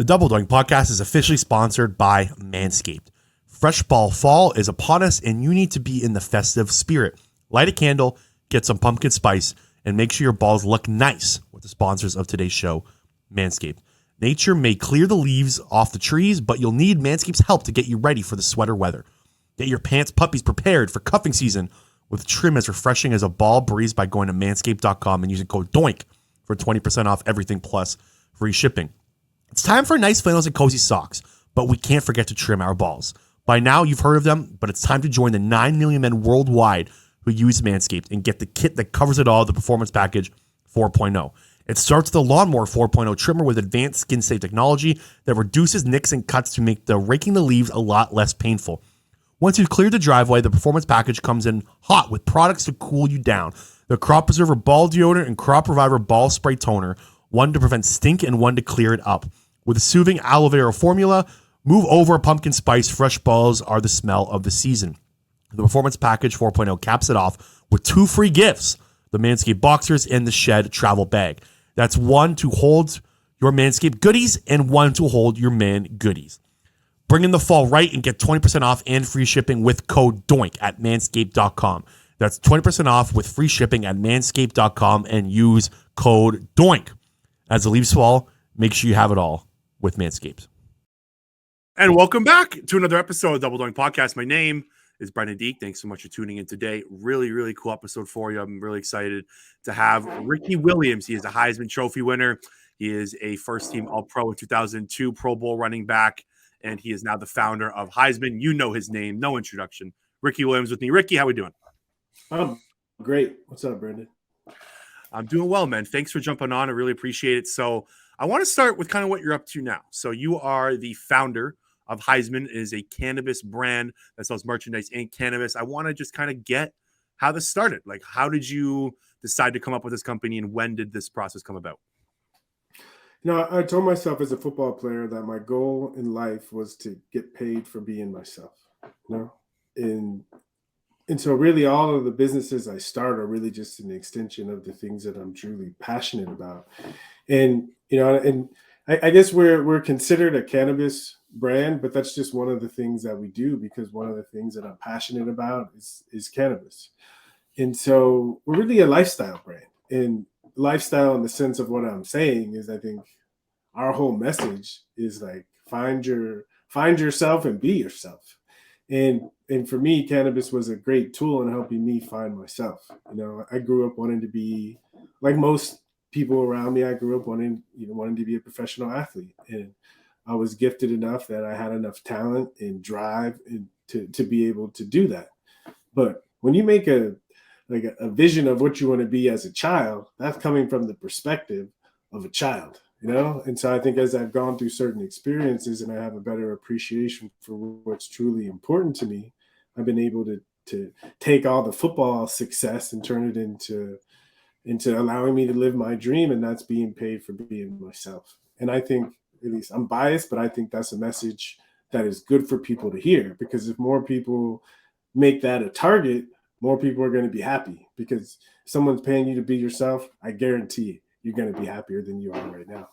The Double Doink podcast is officially sponsored by Manscaped. Fresh Ball Fall is upon us, and you need to be in the festive spirit. Light a candle, get some pumpkin spice, and make sure your balls look nice with the sponsors of today's show, Manscaped. Nature may clear the leaves off the trees, but you'll need Manscaped's help to get you ready for the sweater weather. Get your pants puppies prepared for cuffing season with trim as refreshing as a ball breeze by going to manscaped.com and using code DOINK for 20% off everything plus free shipping. It's time for nice flannels and cozy socks, but we can't forget to trim our balls. By now, you've heard of them, but it's time to join the 9 million men worldwide who use Manscaped and get the kit that covers it all, the Performance Package 4.0. It starts with the Lawnmower 4.0 trimmer with advanced skin-safe technology that reduces nicks and cuts to make the raking the leaves a lot less painful. Once you've cleared the driveway, the Performance Package comes in hot with products to cool you down. The Crop Preserver Ball Deodorant and Crop Reviver Ball Spray Toner, one to prevent stink and one to clear it up. With a soothing aloe vera formula, move over pumpkin spice, fresh balls are the smell of the season. The Performance Package 4.0 caps it off with 2 free gifts, the Manscaped Boxers and the Shed Travel Bag. That's one to hold your Manscaped goodies and one to hold your man goodies. Bring in the fall right and get 20% off and free shipping with code DOINK at manscaped.com. That's 20% off with free shipping at manscaped.com and use code DOINK. As the leaves fall, make sure you have it all with Manscaped. And welcome back to another episode of Double Doink Podcast. My name is Brendan Deek. Thanks so much for tuning in today. Really, really cool episode for you. I'm really excited to have Ricky Williams. He is a Highsman Trophy winner. He is a first-team All-Pro in 2002 Pro Bowl running back, and he is now the founder of Highsman. You know his name. No introduction. Ricky Williams with me. Ricky, how we doing? Great. What's up, Brendan? I'm doing well, man. Thanks for jumping on. I really appreciate it. So I want to start with kind of what you're up to now. So you are the founder of Highsman. It is a cannabis brand that sells merchandise and cannabis. I want to just kind of get how this started. Like, how did you decide to come up with this company, and when did this process come about? You know, I told myself as a football player that my goal in life was to get paid for being myself, you know? And so really all of the businesses I start are really just an extension of the things that I'm truly passionate about. And, you know, and I guess we're considered a cannabis brand, but that's just one of the things that we do, because one of the things that I'm passionate about is cannabis. And so we're really a lifestyle brand. And lifestyle, in the sense of what I'm saying, is I think our whole message is like find yourself and be yourself. And for me, cannabis was a great tool in helping me find myself. You know, I grew up wanting to be, like most people around me, I grew up wanting to be a professional athlete. And I was gifted enough that I had enough talent and drive and to be able to do that. But when you make a vision of what you want to be as a child, that's coming from the perspective of a child, you know? And so I think as I've gone through certain experiences and I have a better appreciation for what's truly important to me, I've been able to take all the football success and turn it into allowing me to live my dream, and that's being paid for being myself. And I think, at least I'm biased, but I think that's a message that is good for people to hear, because if more people make that a target, more people are going to be happy, because if someone's paying you to be yourself, I guarantee you're going to be happier than you are right now.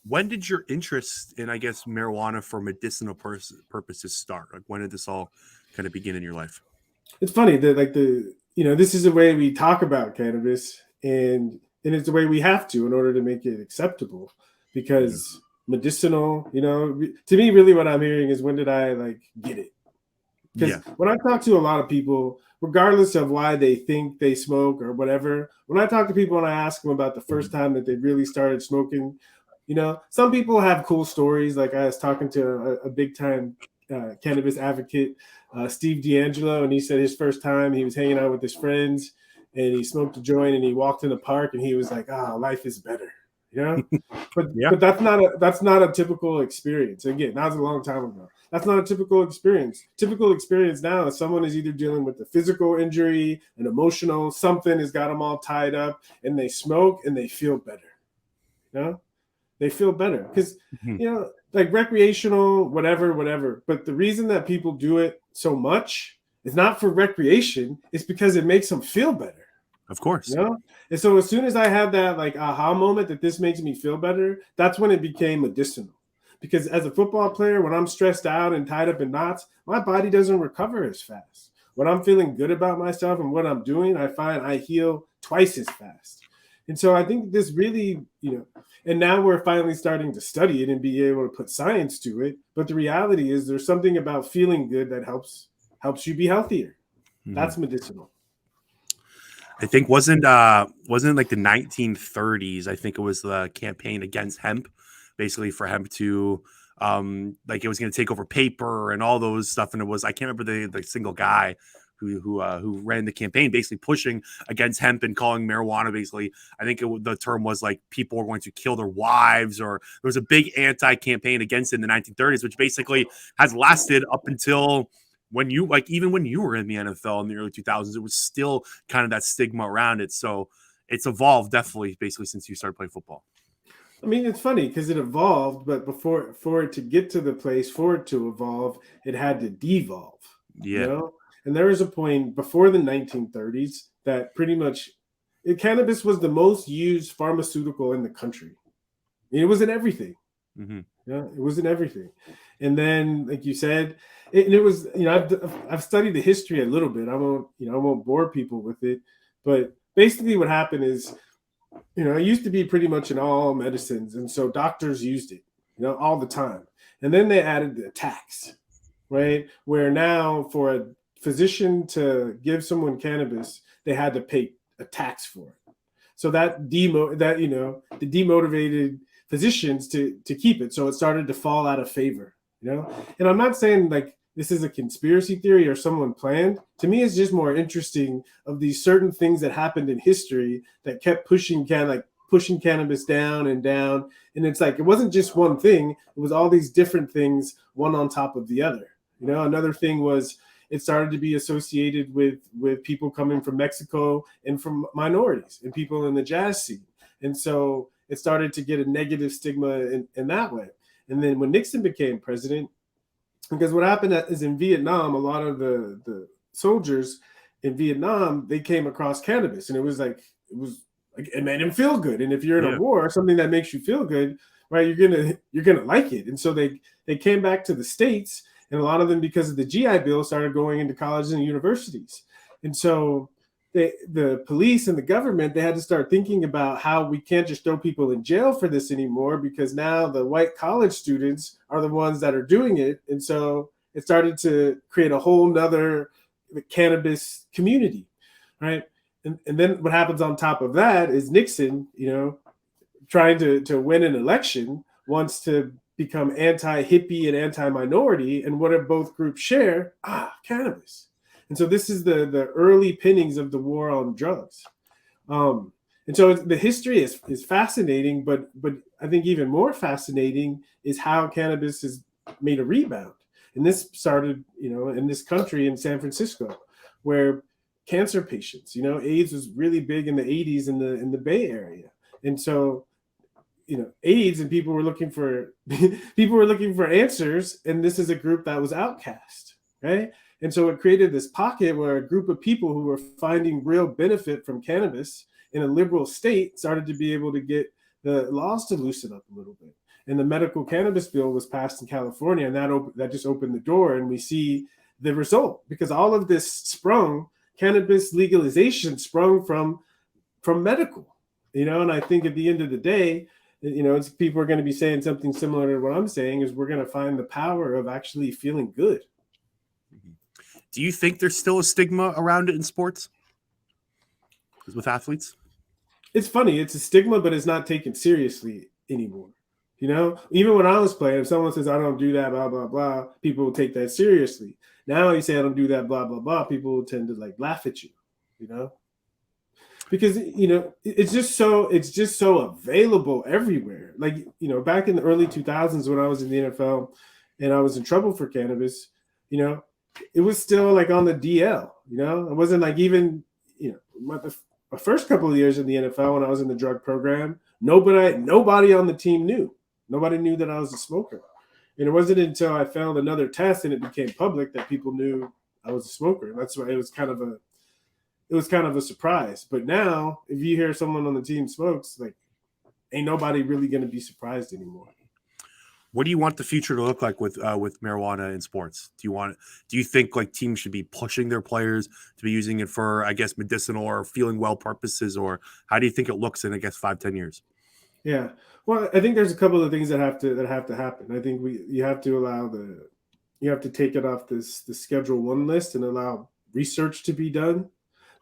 When did your interest in, I guess, marijuana for medicinal purposes start? Like, when did this all kind of begin in your life? It's funny that this is the way we talk about cannabis, and it's the way we have to in order to make it acceptable, because medicinal, you know, to me, really what I'm hearing is, when did I get it? Because when I talk to a lot of people, regardless of why they think they smoke or whatever, when I talk to people and I ask them about the first time that they really started smoking, you know, some people have cool stories. Like, I was talking to a big time cannabis advocate, Steve D'Angelo, and he said his first time he was hanging out with his friends and he smoked a joint and he walked in the park and he was like, life is better, you know? But that's not a typical experience. Again, that was a long time ago. That's not a typical experience. Typical experience now is someone is either dealing with a physical injury, an emotional, something has got them all tied up, and they smoke and they feel better. You know? They feel better because, you know, like recreational, whatever. But the reason that people do it so much is not for recreation. It's because it makes them feel better. Of course. You know? And so as soon as I had that like aha moment that this makes me feel better, that's when it became medicinal. Because as a football player, when I'm stressed out and tied up in knots, my body doesn't recover as fast. When I'm feeling good about myself and what I'm doing, I find I heal twice as fast. And so I think this really, and now we're finally starting to study it and be able to put science to it. But the reality is there's something about feeling good that helps you be healthier. Mhm. That's medicinal. I think wasn't it like the 1930s? I think it was the campaign against hemp, basically for hemp to like it was going to take over paper and all those stuff. And it was I can't remember the single guy who ran the campaign, basically pushing against hemp and calling marijuana. Basically, I think the term was like people were going to kill their wives, or there was a big anti-campaign against it in the 1930s, which basically has lasted up until when you like even when you were in the NFL in the early 2000s, it was still kind of that stigma around it. So it's evolved definitely basically since you started playing football. I mean, it's funny because it evolved, but before for it to get to the place for it to evolve, it had to devolve, you Yeah. know? And there was a point before the 1930s that pretty much cannabis was the most used pharmaceutical in the country. It was in everything. Mm-hmm. Yeah, it was in everything. And then, like you said, it was, I've studied the history a little bit. I won't bore people with it, but basically what happened is, it used to be pretty much in all medicines. And so doctors used it, all the time. And then they added the tax, right? Where now for a physician to give someone cannabis, they had to pay a tax for it. So that the demotivated physicians to keep it. So it started to fall out of favor, And I'm not saying like this is a conspiracy theory or someone planned. To me, it's just more interesting of these certain things that happened in history that kept pushing cannabis down and down. And it's like it wasn't just one thing; it was all these different things, one on top of the other. Another thing was it started to be associated with people coming from Mexico and from minorities and people in the jazz scene. And so it started to get a negative stigma in that way. And then when Nixon became president, because what happened is in Vietnam, a lot of the soldiers in Vietnam, they came across cannabis, and it was like it made them feel good. And if you're in a Yeah. war, something that makes you feel good, right, you're gonna like it. And so they came back to the States, and a lot of them, because of the GI Bill, started going into colleges and universities. And so the police and the government, they had to start thinking about how we can't just throw people in jail for this anymore, because now the white college students are the ones that are doing it. And so it started to create a whole nother cannabis community, right? And then what happens on top of that is Nixon, trying to win an election, wants to become anti-hippie and anti-minority. And what do both groups share? Cannabis. And so this is the early pinnings of the war on drugs. And so the history is fascinating, but I think even more fascinating is how cannabis has made a rebound. And this started, in this country in San Francisco, where cancer patients, AIDS was really big in the 80s in the Bay Area. And so, AIDS, and people were looking for answers, and this is a group that was outcast, right? And so it created this pocket where a group of people who were finding real benefit from cannabis in a liberal state started to be able to get the laws to loosen up a little bit. And the medical cannabis bill was passed in California, and that just opened the door. And we see the result, because all of this cannabis legalization sprung from medical, and I think at the end of the day, people are going to be saying something similar to what I'm saying, is we're going to find the power of actually feeling good. Do you think there's still a stigma around it in sports? With athletes? It's funny. It's a stigma, but it's not taken seriously anymore. Even when I was playing, if someone says, I don't do that, blah, blah, blah, people will take that seriously. Now you say, I don't do that, blah, blah, blah, people will tend to like laugh at you, because, it's just so available everywhere. Like, back in the early 2000s when I was in the NFL and I was in trouble for cannabis, it was still like on the DL, it wasn't like even, my first couple of years in the NFL when I was in the drug program, nobody on the team knew. Nobody knew that I was a smoker. And it wasn't until I found another test and it became public that people knew I was a smoker. That's why it was kind of it was kind of a surprise. But now, if you hear someone on the team smokes, like, ain't nobody really going to be surprised anymore. What do you want the future to look like with marijuana in sports? Do you think like teams should be pushing their players to be using it for, I guess, medicinal or feeling well purposes, or how do you think it looks in, I guess, 5-10 years? Yeah. Well, I think there's a couple of things that have to happen. I think you have to take it off the Schedule 1 list and allow research to be done,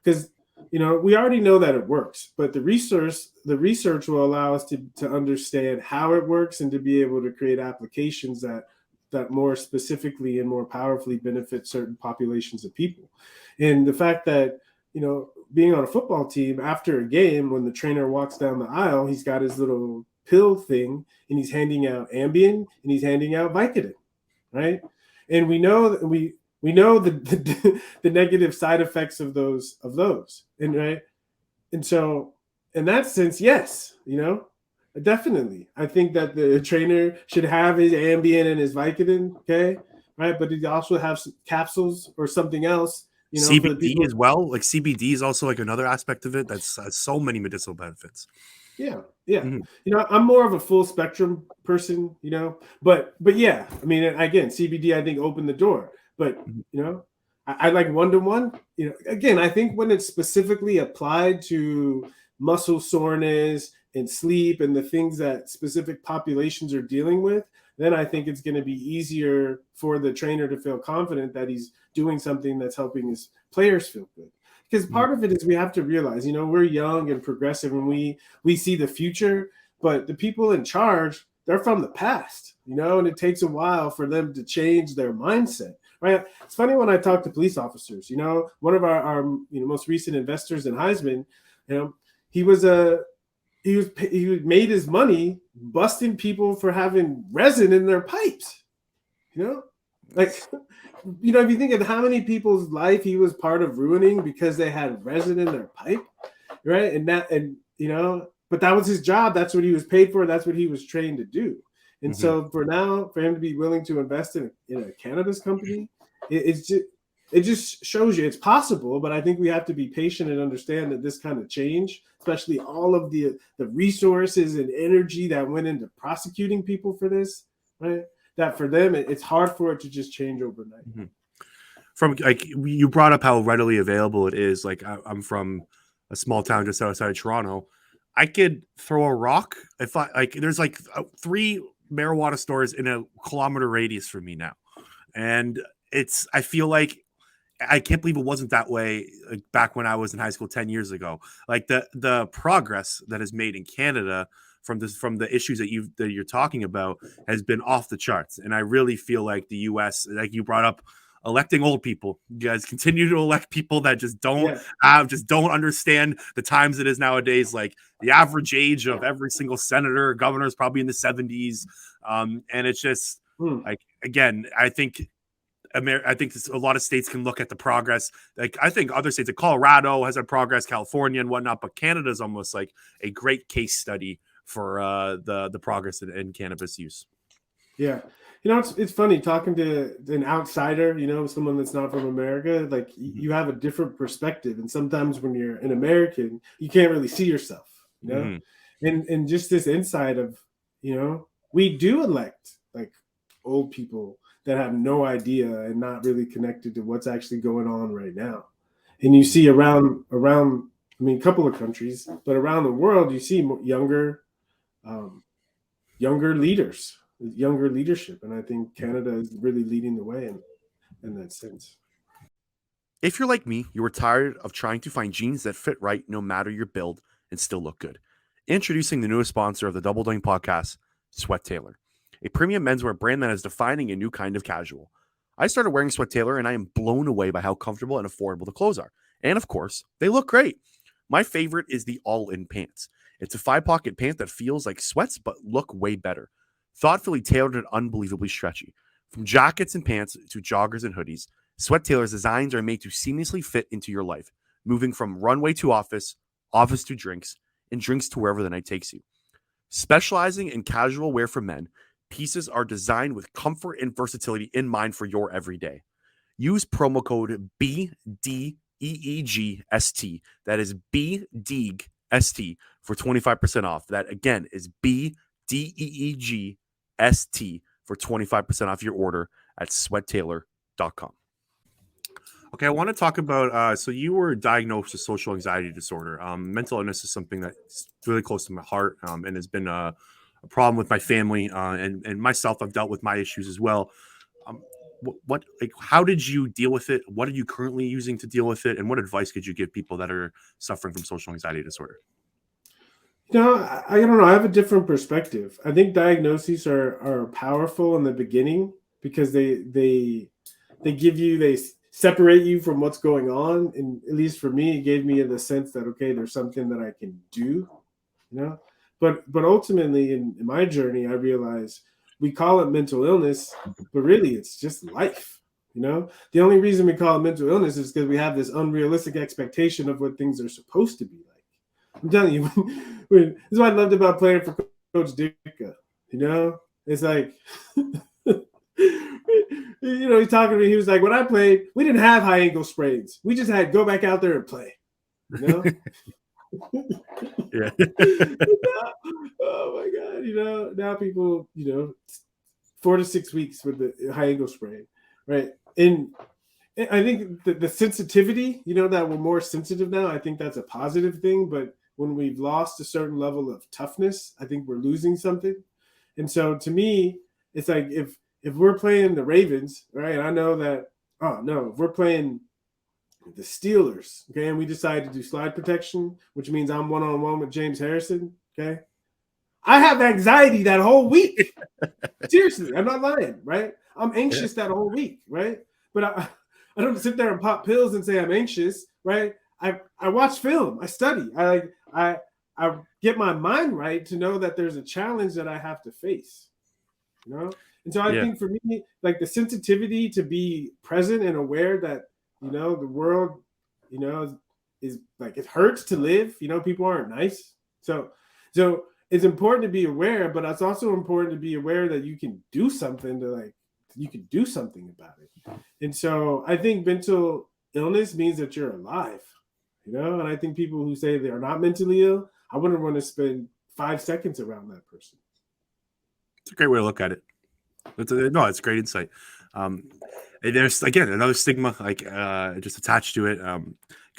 because we already know that it works, but the research will allow us to understand how it works and to be able to create applications that more specifically and more powerfully benefit certain populations of people. And the fact that being on a football team, after a game, when the trainer walks down the aisle, he's got his little pill thing and he's handing out Ambien and he's handing out Vicodin, right? And we know the negative side effects of those, and right. And so in that sense, yes, definitely, I think that the trainer should have his Ambien and his Vicodin, okay, right? But he also have some capsules or something else, CBD for the people as well. Like CBD is also like another aspect of it that's has so many medicinal benefits. Yeah. Mhm. I'm more of a full spectrum person, but yeah, I mean, again, CBD, I think, opened the door, but I like one-to-one. Again, I think when it's specifically applied to muscle soreness and sleep and the things that specific populations are dealing with, then I think it's going to be easier for the trainer to feel confident that he's doing something that's helping his players feel good. Because part of it is we have to realize, we're young and progressive and we see the future, but the people in charge, they're from the past, and it takes a while for them to change their mindset, right? It's funny when I talk to police officers, one of our most recent investors in Highsman, he made his money busting people for having resin in their pipes, like, if you think of how many people's life he was part of ruining because they had resin in their pipe, right? But that was his job. That's what he was paid for. That's what he was trained to do. And so for him to be willing to invest in a cannabis company, it just shows you it's possible. But I think we have to be patient and understand that this kind of change, especially all of the resources and energy that went into prosecuting people for this, right? That for them, it's hard for it to just change overnight. From like you brought up how readily available it is. Like I'm from a small town just outside of Toronto. I could throw a rock if there's like 3 marijuana stores in a kilometer radius from me now, and I feel like I can't believe it wasn't that way back when I was in high school 10 years ago. Like the progress that is made in Canada from the issues that you're talking about has been off the charts. And I really feel like the US, like you brought up, electing old people. You guys continue to elect people that just don't understand the times it is nowadays. Like the average age of every single senator or governor is probably in the 70s. And it's just like, again, I think a lot of states can look at the progress. Like I think other states, like Colorado has had progress, California and whatnot, but Canada is almost like a great case study for the progress in cannabis use. Yeah. It's funny talking to an outsider, someone that's not from America, like you have a different perspective. And sometimes when you're an American, you can't really see yourself, and just this insight of, we do elect like old people that have no idea and not really connected to what's actually going on right now. And you see around, I mean, a couple of countries, but around the world, you see younger leaders, younger leadership. And I think Canada is really leading the way in that sense. If you're like me, you were tired of trying to find jeans that fit right no matter your build and still look good. Introducing the newest sponsor of the Double Doing podcast, Sweat Tailor, a premium menswear brand that is defining a new kind of casual. I started wearing Sweat Tailor and I am blown away by how comfortable and affordable the clothes are. And of course, they look great. My favorite is the all-in pants. It's a 5-pocket pant that feels like sweats but look way better. Thoughtfully tailored and unbelievably stretchy. From jackets and pants to joggers and hoodies, Sweat Tailor's designs are made to seamlessly fit into your life, moving from runway to office, office to drinks, and drinks to wherever the night takes you. Specializing in casual wear for men, pieces are designed with comfort and versatility in mind for your everyday. Use promo code BDPOD BDEGST. That is BDEGST for 25% off. That again is BDEEGST for 25% off your order at sweattailor.com. Okay, I want to talk about. So you were diagnosed with social anxiety disorder. Mental illness is something that's really close to my heart, and has been a problem with my family and myself. I've dealt with my issues as well. Um, what like how did you deal with it? What are you currently using to deal with it? And what advice could you give people that are suffering from social anxiety disorder? I don't know. I have a different perspective. I think diagnoses are powerful in the beginning because they give you they separate you from what's going on, and at least for me, it gave me the sense that okay, there's something that I can do, you know. But ultimately, in my journey, I realized we call it mental illness, but really it's just life. You know, the only reason we call it mental illness is because we have this unrealistic expectation of what things are supposed to be like. I'm telling you, this is what I loved about playing for Coach Ditka. You know, it's like, he's talking to me. He was like, when I played, we didn't have high ankle sprains. We just had go back out there and play. You know. Yeah. Oh my God! Now people, 4 to 6 weeks with the high ankle sprain, right? And I think the sensitivity, that we're more sensitive now, I think that's a positive thing. But when we've lost a certain level of toughness, I think we're losing something. And so to me, it's like if we're playing the Ravens, right? I know that, oh no, if we're playing the Steelers, okay, and we decide to do slide protection, which means I'm one-on-one with James Harrison, okay? I have anxiety that whole week. Seriously, I'm not lying, right? I'm anxious that whole week, right? But I don't sit there and pop pills and say I'm anxious, right? I watch film, I study, I get my mind right to know that there's a challenge that I have to face, And so I Yeah. think for me, like the sensitivity to be present and aware that the world, is like it hurts to live. People aren't nice, so it's important to be aware, but it's also important to be aware that you can do something about it. And so I think mental illness means that you're alive, and I think people who say they are not mentally ill, I wouldn't want to spend 5 seconds around that person. It's a great way to look at it. It's great insight. There's again another stigma just attached to it.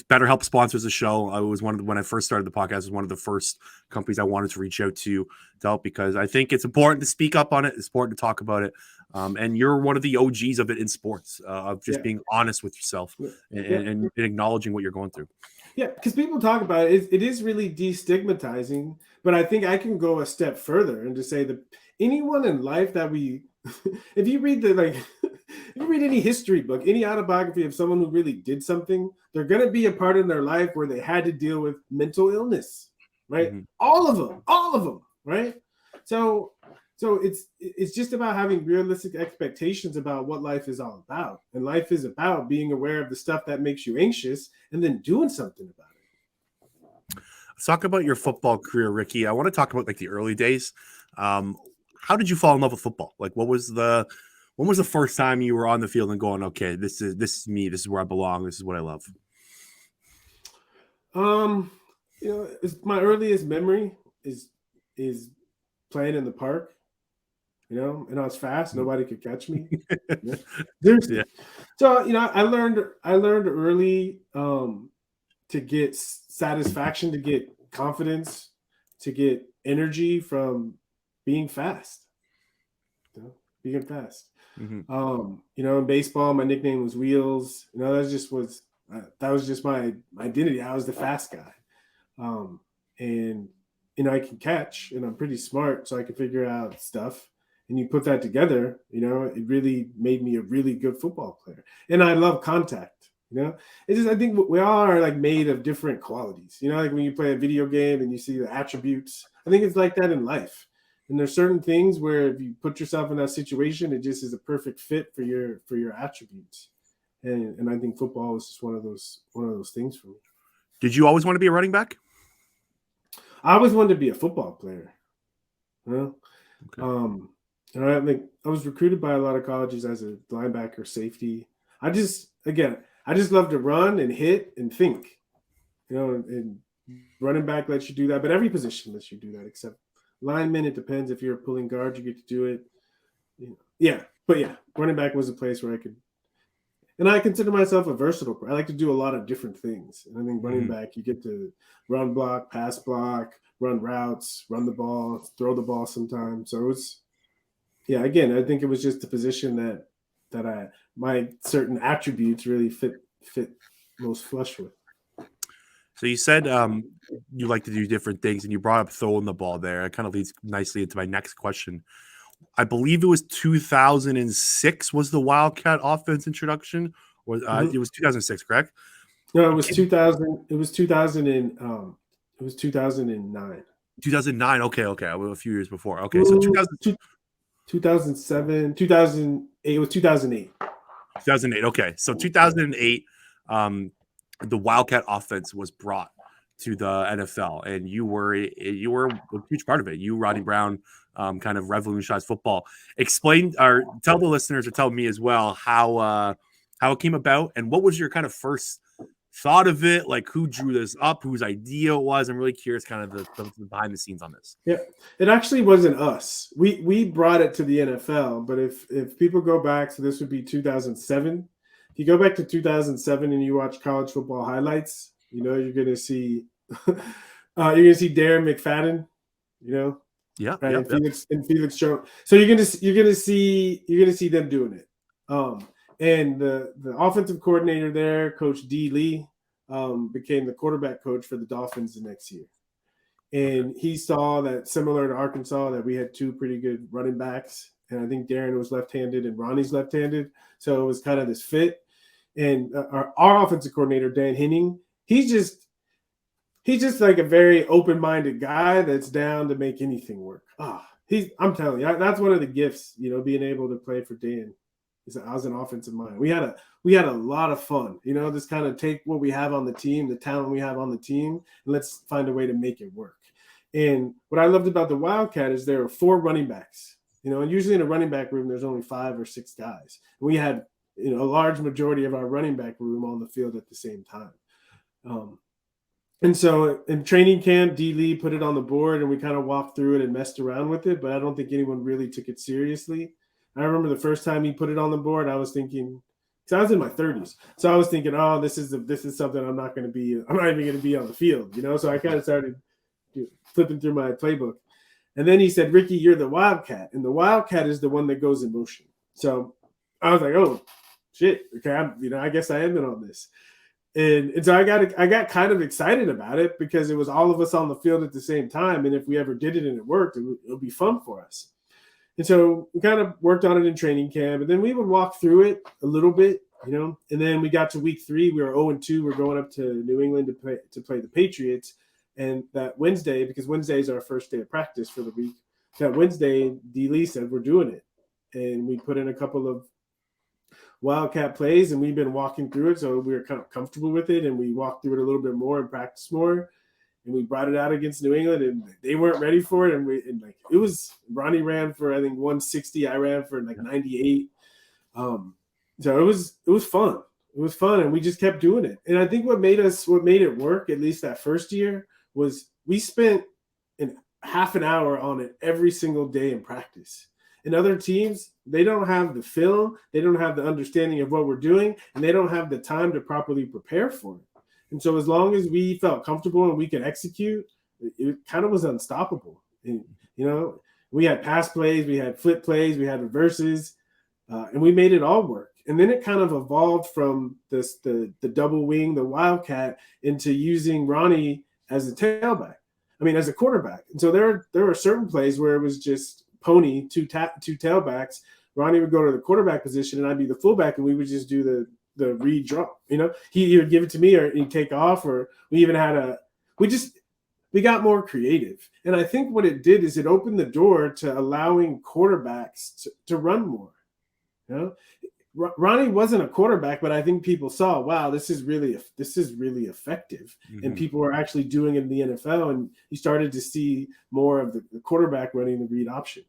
BetterHelp sponsors the show. I was when I first started the podcast, it was one of the first companies I wanted to reach out to help, because I think it's important to speak up on it. It's important to talk about it. And you're one of the OGs of it in sports, of just being honest with yourself and acknowledging what you're going through. Yeah, because people talk about it. It is really destigmatizing, but I think I can go a step further and to say that anyone in life that if you read if you read any history book, any autobiography of someone who really did something, they're going to be a part in their life where they had to deal with mental illness, right? Mm-hmm. All of them, right? So it's just about having realistic expectations about what life is all about. And life is about being aware of the stuff that makes you anxious and then doing something about it. Let's talk about your football career, Ricky. I want to talk about the early days. How did you fall in love with football? When was the first time you were on the field and going, okay, this is me, this is where I belong, this is what I love? My earliest memory is playing in the park, and I was fast. Nobody could catch me. Seriously. Yeah. So, I learned early to get satisfaction, to get confidence, to get energy from being fast. Being fast. Mm-hmm. In baseball, my nickname was Wheels. That was just my identity. I was the fast guy. And I can catch, and I'm pretty smart, so I can figure out stuff. And you put that together, it really made me a really good football player. And I love contact. It's just, I think we all are made of different qualities. Like when you play a video game and you see the attributes, I think it's like that in life. And there's certain things where if you put yourself in that situation, it just is a perfect fit for your attributes. And I think football is just one of those things for me. Did you always want to be a running back? I always wanted to be a football player. Okay. I was recruited by a lot of colleges as a linebacker, safety. I just, again, I just love to run and hit and think, and running back lets you do that, but every position lets you do that except lineman. It depends. If you're a pulling guard, you get to do it. Yeah, but yeah, running back was a place where I could, and I consider myself a versatile. I like to do a lot of different things. And I think running back, you get to run block, pass block, run routes, run the ball, throw the ball sometimes. So it's, yeah, again, I think it was just the position that my certain attributes really fit most flush with. So you said you like to do different things, and you brought up throwing the ball there. It kind of leads nicely into my next question. I believe it was 2006 was the Wildcat offense introduction, or it was 2006, correct? No, it was 2000. It was 2000 and it was 2009. 2009. Okay. A few years before. Okay, so 2007, 2008. It was 2008. 2008. Okay, so 2008, the Wildcat offense was brought to the NFL, and you were a huge part of it. You, Rodney Brown, kind of revolutionized football. Explain or tell the listeners, or tell me as well, how it came about, and what was your kind of first thought of it? Like, who drew this up? Whose idea it was? I'm really curious, kind of the behind the scenes on this. Yeah, it actually wasn't us. We brought it to the NFL, but if people go back, so this would be 2007. If you go back to 2007 and you watch college football highlights, you're gonna see Darren McFadden, Yeah, right, yeah, and Felix Jones. So you're gonna see them doing it. And the offensive coordinator there, Coach D. Lee, became the quarterback coach for the Dolphins the next year. And he saw that, similar to Arkansas, that we had two pretty good running backs. And I think Darren was left-handed and Ronnie's left-handed. So it was kind of this fit. And our offensive coordinator, Dan Henning, he's just like a very open-minded guy that's down to make anything work. I'm telling you, that's one of the gifts, being able to play for Dan. I was an offensive mind. We had a lot of fun, just kind of take what we have on the team, the talent we have on the team, and let's find a way to make it work. And what I loved about the Wildcat is there are 4 running backs, and usually in a running back room, there's only 5 or 6 guys. And we had, a large majority of our running back room on the field at the same time. And so in training camp, D. Lee put it on the board, and we kind of walked through it and messed around with it, but I don't think anyone really took it seriously. I remember the first time he put it on the board, I was thinking, because I was in my 30s. So I was thinking, oh, this is something I'm not even going to be on the field, So I kind of started flipping through my playbook. And then he said, Ricky, you're the Wildcat. And the Wildcat is the one that goes in motion. So I was like, oh, shit. Okay, I guess I am in on this. And so I got kind of excited about it because it was all of us on the field at the same time. And if we ever did it and it worked, it would be fun for us. And so we kind of worked on it in training camp, and then we would walk through it a little bit, and then we got to week 3. We were 0-2. We're going up to New England to play the Patriots. And that Wednesday, because Wednesday is our first day of practice for the week, that Wednesday, D. Lee said, we're doing it. And we put in a couple of Wildcat plays, and we've been walking through it. So we were kind of comfortable with it, and we walked through it a little bit more and practiced more. And we brought it out against New England, and they weren't ready for it. And it was, Ronnie ran for, I think, 160. I ran for 98. So it was fun. It was fun, and we just kept doing it. And I think what made it work, at least that first year, was we spent half an hour on it every single day in practice. And other teams, they don't have the film, they don't have the understanding of what we're doing, and they don't have the time to properly prepare for it. And so as long as we felt comfortable and we could execute, it kind of was unstoppable. And, we had pass plays, we had flip plays, we had reverses, and we made it all work. And then it kind of evolved from the double wing, the Wildcat, into using Ronnie as a as a quarterback. And so there were certain plays where it was just pony, two tailbacks. Ronnie would go to the quarterback position, and I'd be the fullback, and we would just do the read drop. He would give it to me, or he'd take off, or we even had we got more creative. And I think what it did is it opened the door to allowing quarterbacks to run more. Ronnie wasn't a quarterback, but I think people saw, wow, this is really effective. Mm-hmm. And people were actually doing it in the NFL, and you started to see more of the quarterback running the read option.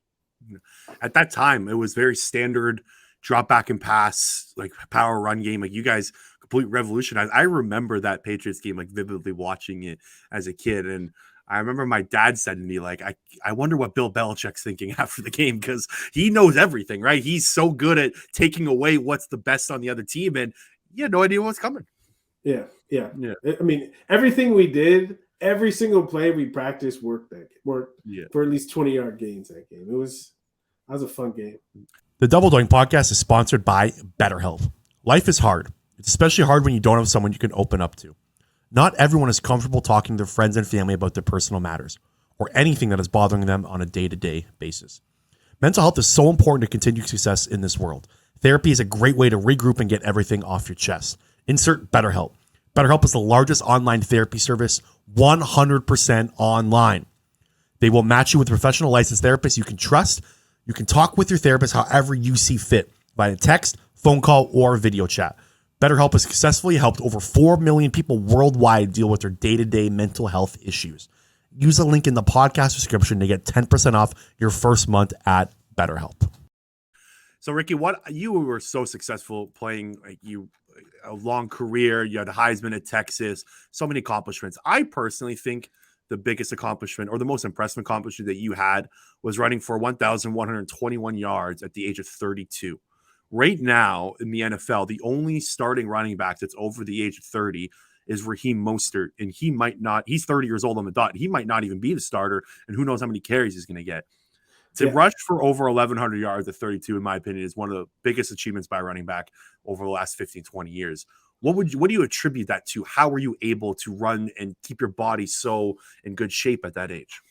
At that time, it was very standard drop back and pass, like power run game. Like, you guys complete revolutionized. I remember that Patriots game like vividly watching it as a kid, and I remember my dad said to me like, I wonder what Bill Belichick's thinking after the game because he knows everything, right? He's so good at taking away what's the best on the other team, and you had no idea what's coming. Yeah. I mean, everything we did, every single play we practiced worked for at least 20-yard gains that game. That was a fun game. The Double Doink podcast is sponsored by BetterHelp. Life is hard. It's especially hard when you don't have someone you can open up to. Not everyone is comfortable talking to their friends and family about their personal matters or anything that is bothering them on a day-to-day basis. Mental health is so important to continued success in this world. Therapy is a great way to regroup and get everything off your chest. Insert BetterHelp. BetterHelp is the largest online therapy service, 100% online. They will match you with a professional licensed therapist you can trust. You can talk with your therapist however you see fit, via text, phone call, or video chat. BetterHelp has successfully helped over 4 million people worldwide deal with their day-to-day mental health issues. Use the link in the podcast description to get 10% off your first month at BetterHelp. So, Ricky, you were so successful playing, like a long career. You had a Highsman at Texas, so many accomplishments. I personally think the biggest accomplishment or the most impressive accomplishment that you had was running for 1,121 yards at the age of 32. Right now in the NFL, the only starting running back that's over the age of 30 is Raheem Mostert, and he's 30 years old on the dot. He might not even be the starter, and who knows how many carries he's going to get. To rush for over 1,100 yards at 32, in my opinion, is one of the biggest achievements by a running back over the last 15, 20 years. What do you attribute that to? How were you able to run and keep your body so in good shape at that age?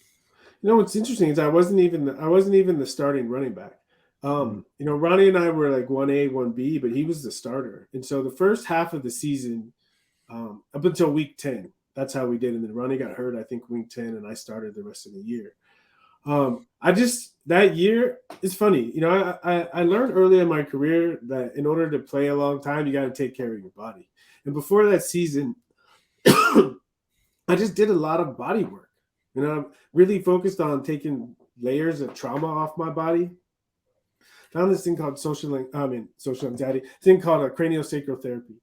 What's interesting is I wasn't even the starting running back. Ronnie and I were like 1A, 1B, but he was the starter. And so the first half of the season, up until week 10, that's how we did. And then Ronnie got hurt, I think, week 10, and I started the rest of the year. That year, it's funny. I learned early in my career that in order to play a long time, you got to take care of your body. And before that season, I just did a lot of body work. Really focused on taking layers of trauma off my body. Found this thing called social anxiety, thing called a craniosacral therapy.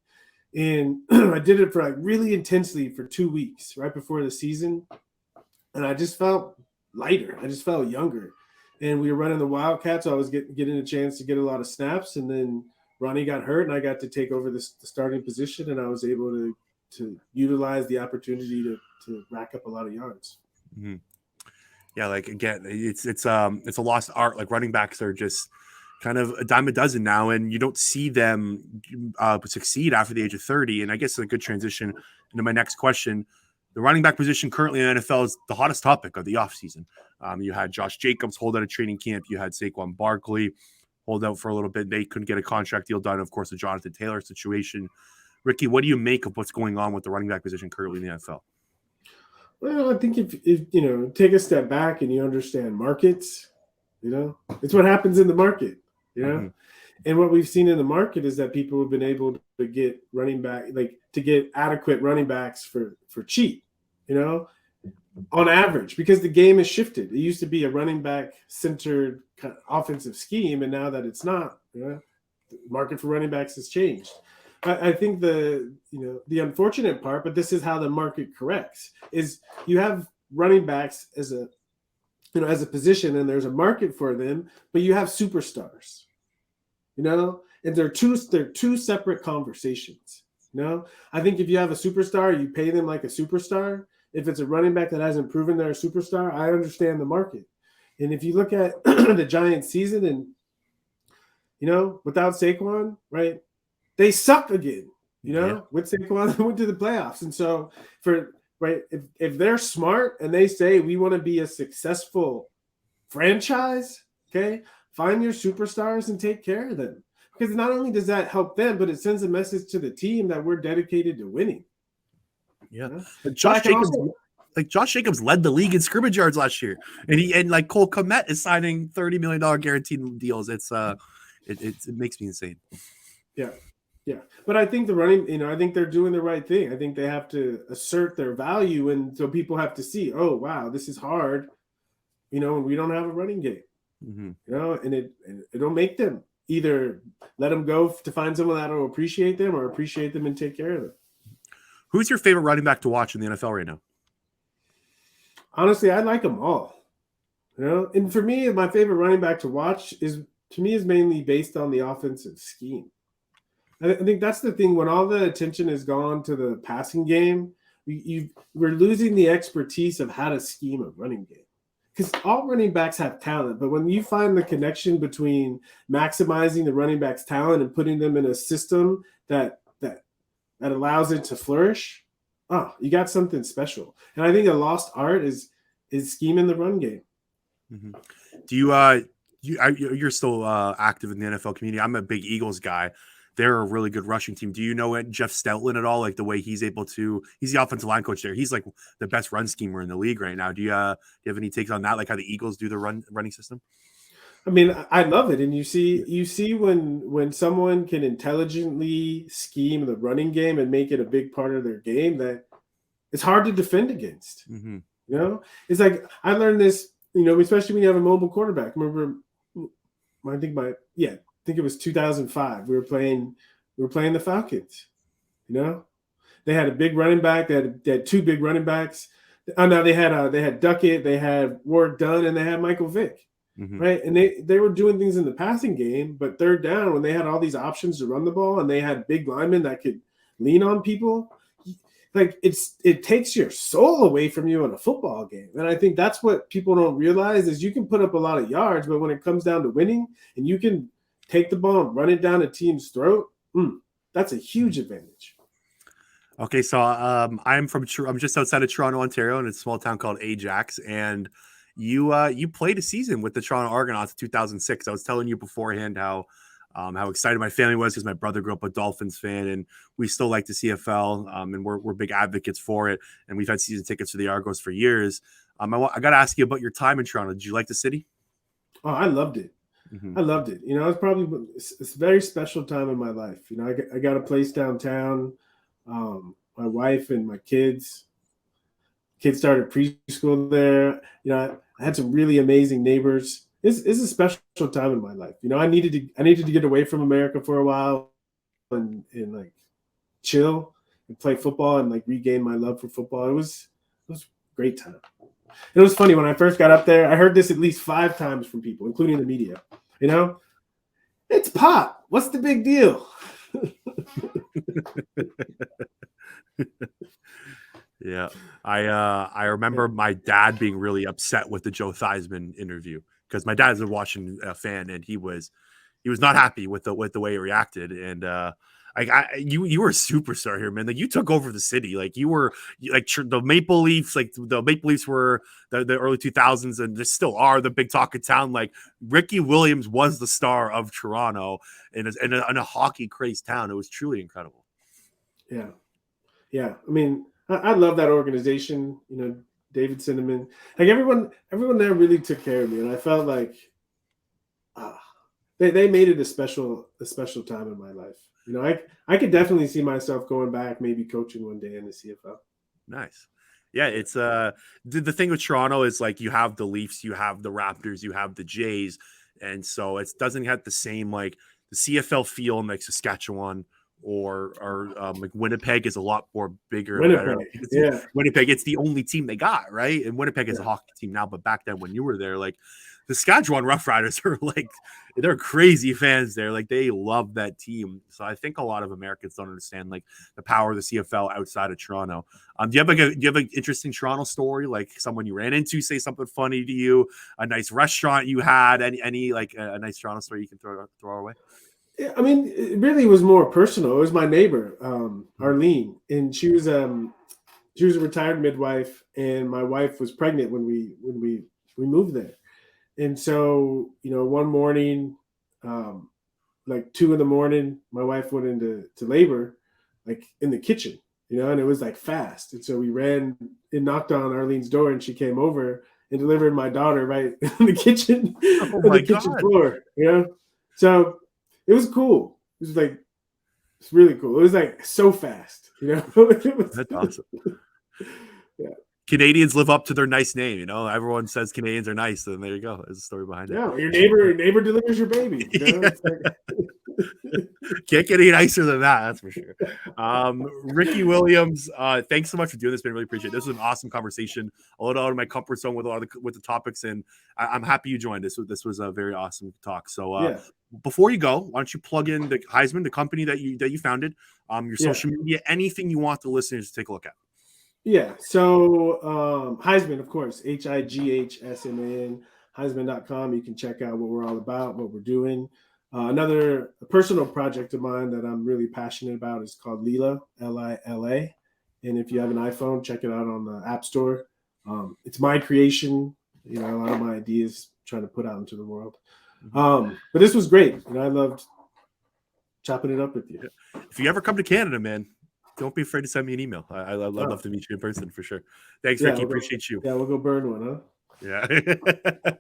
And I did it for really intensely for 2 weeks right before the season. And I just felt lighter. I just felt younger. And we were running the Wildcat, so I was getting a chance to get a lot of snaps. And then Ronnie got hurt, and I got to take over the starting position, and I was able to utilize the opportunity to rack up a lot of yards. Mm-hmm. Yeah, again, it's a lost art. Running backs are just kind of a dime a dozen now, and you don't see them succeed after the age of 30. And I guess a good transition into my next question. The running back position currently in the NFL is the hottest topic of the offseason. You had Josh Jacobs hold out of training camp. You had Saquon Barkley hold out for a little bit. They couldn't get a contract deal done. Of course, the Jonathan Taylor situation. Ricky, what do you make of what's going on with the running back position currently in the NFL? Well, I think if take a step back and you understand markets, it's what happens in the market, Mm-hmm. And what we've seen in the market is that people have been able to get to get adequate running backs for cheap, on average, because the game has shifted. It used to be a running back centered kind of offensive scheme, and now that it's not, the market for running backs has changed. I think the unfortunate part, but this is how the market corrects, is you have running backs as a position, and there's a market for them, but you have superstars, and they're two separate conversations. I think if you have a superstar, you pay them like a superstar. If it's a running back that hasn't proven they're a superstar, I understand the market. And if you look at the Giants season and, without Saquon, right, they suck again, with Saquon, they went to the playoffs. And so if they're smart and they say, we want to be a successful franchise, okay, find your superstars and take care of them. Because not only does that help them, but it sends a message to the team that we're dedicated to winning. Yeah. Josh Jacobs led the league in scrimmage yards last year. And Cole Kmet is signing $30 million guaranteed deals. It makes me insane. Yeah. Yeah. But I think I think they're doing the right thing. I think they have to assert their value. And so people have to see, oh, wow, this is hard, and we don't have a running game, mm-hmm. and it'll make them either let them go to find someone that will appreciate them or appreciate them and take care of them. Who's your favorite running back to watch in the NFL right now? Honestly, I like them all. And for me, my favorite running back to watch is mainly based on the offensive scheme. I think that's the thing. When all the attention is gone to the passing game, we're losing the expertise of how to scheme a running game. Because all running backs have talent, but when you find the connection between maximizing the running back's talent and putting them in a system that allows it to flourish, you got something special. And I think a lost art is scheming the run game. Mm-hmm. Do you're still active in the NFL community? I'm a big Eagles guy. They're a really good rushing team. Do you know Jeff Stoutland at all? Like the way he's able to, he's the offensive line coach there. He's like the best run schemer in the league right now. Do you have any takes on that? Like how the Eagles do the running system? I mean, I love it. And you see when someone can intelligently scheme the running game and make it a big part of their game, that it's hard to defend against. Mm-hmm. It's like, I learned this, especially when you have a mobile quarterback. Remember, I think it was 2005. We were playing the Falcons. They had a big running back. They had two big running backs. Oh no, they had Duckett, they had Ward Dunn, and they had Michael Vick. Mm-hmm. Right. And they were doing things in the passing game, but third down, when they had all these options to run the ball and they had big linemen that could lean on people, like it takes your soul away from you in a football game. And I think that's what people don't realize is you can put up a lot of yards, but when it comes down to winning and you can take the ball and run it down a team's throat, that's a huge advantage. Okay, so I'm just outside of Toronto, Ontario, in a small town called Ajax, and you played a season with the Toronto Argonauts in 2006. I was telling you beforehand how excited my family was because my brother grew up a Dolphins fan, and we still like the CFL, and we're big advocates for it, and we've had season tickets for the Argos for years. I got to ask you about your time in Toronto. Did you like the city? Oh, I loved it. Mm-hmm. I loved it. It's probably it's a very special time in my life. I got a place downtown. My wife and my kids started preschool there. I had some really amazing neighbors. It's a special time in my life. I needed to get away from America for a while and like chill and play football and like regain my love for football. It was a great time. It was funny when I first got up there. I heard this at least 5 times from people, including the media. It's pop. What's the big deal? Yeah, I remember my dad being really upset with the Joe Theismann interview because my dad's a Washington fan and he was not happy with the way he reacted. And you were a superstar here, man. Like you took over the city. Like you were like the Maple Leafs. Like the Maple Leafs were the early 2000s and they still are the big talk of town. Like Ricky Williams was the star of Toronto in a hockey crazed town. It was truly incredible. Yeah. I mean, I love that organization. David Cinnamon, like everyone there really took care of me, and I felt like they made it a special time in my life. I could definitely see myself going back, maybe coaching one day in the CFL. Nice. Yeah, it's the thing with Toronto is like you have the Leafs, you have the Raptors, you have the Jays, and so it doesn't have the same like the CFL feel in like Saskatchewan or like Winnipeg is a lot more bigger. Winnipeg, Winnipeg, it's the only team they got, right? And Winnipeg is a hockey team now, but back then when you were there, like the Saskatchewan Roughriders are like they're crazy fans there. Like they love that team. So I think a lot of Americans don't understand like the power of the CFL outside of Toronto. Do you have an interesting Toronto story? Like someone you ran into, say something funny to you, a nice restaurant you had, any like a nice Toronto story you can throw our way? I mean, it really was more personal. It was my neighbor, Arlene, and she was a retired midwife, and my wife was pregnant when we moved there. And so, one morning, like 2 a.m, my wife went into labor, like in the kitchen, and it was like fast. And so we ran and knocked on Arlene's door, and she came over and delivered my daughter right in the kitchen, on the kitchen floor. So it was cool. It's really cool. It was like so fast. That's awesome. Yeah. Canadians live up to their nice name. You know, everyone says Canadians are nice, and there you go. There's a story behind it. Yeah, your neighbor delivers your baby. You know? It's like... Can't get any nicer than that, that's for sure. Ricky Williams, thanks so much for doing this, man. Really appreciate it. This was an awesome conversation. A little out of my comfort zone with a lot of the topics, and I'm happy you joined us. This was a very awesome talk. So before you go, why don't you plug in the Highsman, the company that you founded, your social media, anything you want the listeners to take a look at. Yeah. So Highsman, of course, Highsman, Highsman.com. You can check out what we're all about, what we're doing. Another personal project of mine that I'm really passionate about is called Lila, Lila. And if you have an iPhone, check it out on the App Store. It's my creation, you know, a lot of my ideas trying to put out into the world. But this was great. And I loved chopping it up with you. If you ever come to Canada, man, don't be afraid to send me an email. I'd love to meet you in person for sure. Thanks, Ricky. Appreciate you. Yeah, we'll go burn one, huh? Yeah.